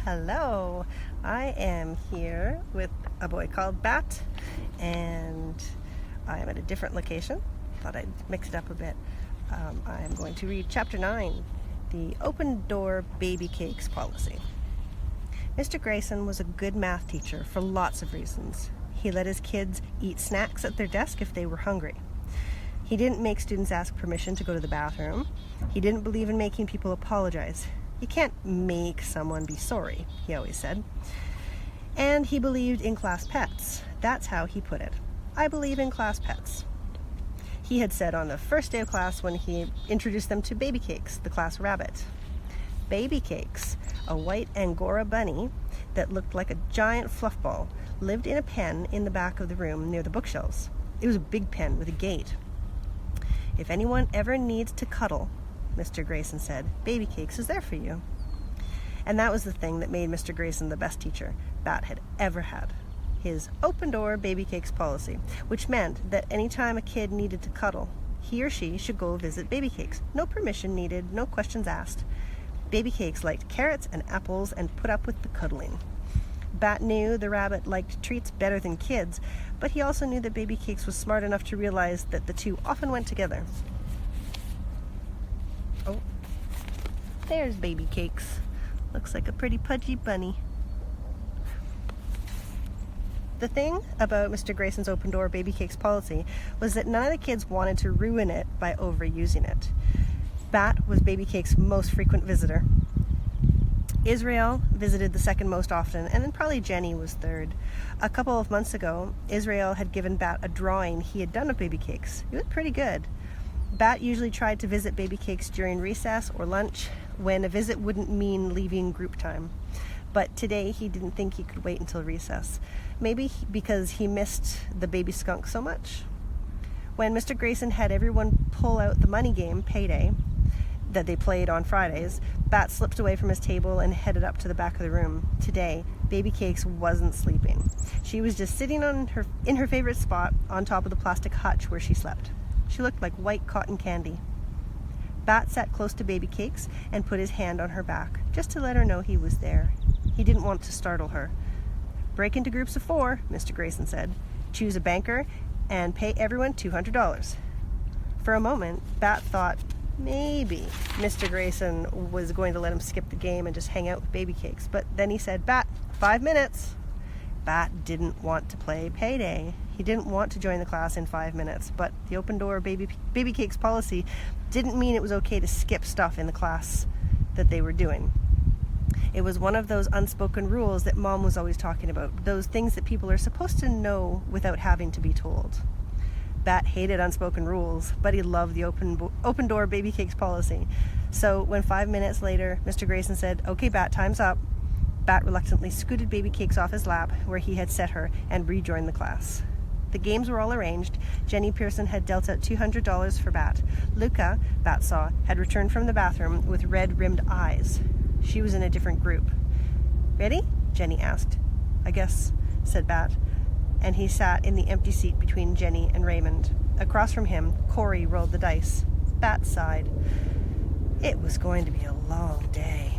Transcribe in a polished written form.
Hello, I am here with a boy called Bat, and I am at a different location. Thought I'd mix it up a bit. I am going to read Chapter 9, the Open Door Babycakes Policy. Mr. Grayson was a good math teacher for lots of reasons. He let his kids eat snacks at their desk if they were hungry. He didn't make students ask permission to go to the bathroom. He didn't believe in making people apologize. You can't make someone be sorry, he always said. And he believed in class pets. That's how he put it. I believe in class pets. He had said on the first day of class when he introduced them to Babycakes, the class rabbit. Babycakes, a white Angora bunny that looked like a giant fluff ball, lived in a pen in the back of the room near the bookshelves. It was a big pen with a gate. If anyone ever needs to cuddle, Mr. Grayson said, Babycakes is there for you. And that was the thing that made Mr. Grayson the best teacher Bat had ever had. His open door Babycakes policy, which meant that anytime a kid needed to cuddle, he or she should go visit Babycakes. No permission needed, no questions asked. Babycakes liked carrots and apples and put up with the cuddling. Bat knew the rabbit liked treats better than kids, but he also knew that Babycakes was smart enough to realize that the two often went together. Oh, there's Babycakes. Looks like a pretty pudgy bunny. The thing about Mr. Grayson's open door Babycakes policy was that none of the kids wanted to ruin it by overusing it. Bat was Babycakes' most frequent visitor. Israel visited the second most often, and then probably Jenny was third. A couple of months ago, Israel had given Bat a drawing he had done of Babycakes. It was pretty good. Bat usually tried to visit Babycakes during recess or lunch, when a visit wouldn't mean leaving group time. But today he didn't think he could wait until recess. Maybe because he missed the baby skunk so much. When Mr. Grayson had everyone pull out the money game, Payday, that they played on Fridays, Bat slipped away from his table and headed up to the back of the room. Today, Babycakes wasn't sleeping. She was just sitting in her favorite spot on top of the plastic hutch where she slept. She looked like white cotton candy. Bat sat close to Babycakes and put his hand on her back, just to let her know he was there. He didn't want to startle her. Break into groups of 4, Mr. Grayson said. Choose a banker and pay everyone $200. For a moment, Bat thought maybe Mr. Grayson was going to let him skip the game and just hang out with Babycakes, but then he said, Bat, 5 minutes. Bat didn't want to play Payday. He didn't want to join the class in 5 minutes, but the open door Babycakes policy didn't mean it was okay to skip stuff in the class that they were doing. It was one of those unspoken rules that Mom was always talking about, those things that people are supposed to know without having to be told. Bat hated unspoken rules, but he loved the open door Babycakes policy. So when 5 minutes later, Mr. Grayson said, okay, Bat, time's up, Bat reluctantly scooted Babycakes off his lap where he had set her and rejoined the class. The games were all arranged. Jenny Pearson had dealt out $200 for Bat. Luca, Bat saw, had returned from the bathroom with red-rimmed eyes. She was in a different group. Ready? Jenny asked. I guess, said Bat. And he sat in the empty seat between Jenny and Raymond. Across from him, Corey rolled the dice. Bat sighed. It was going to be a long day.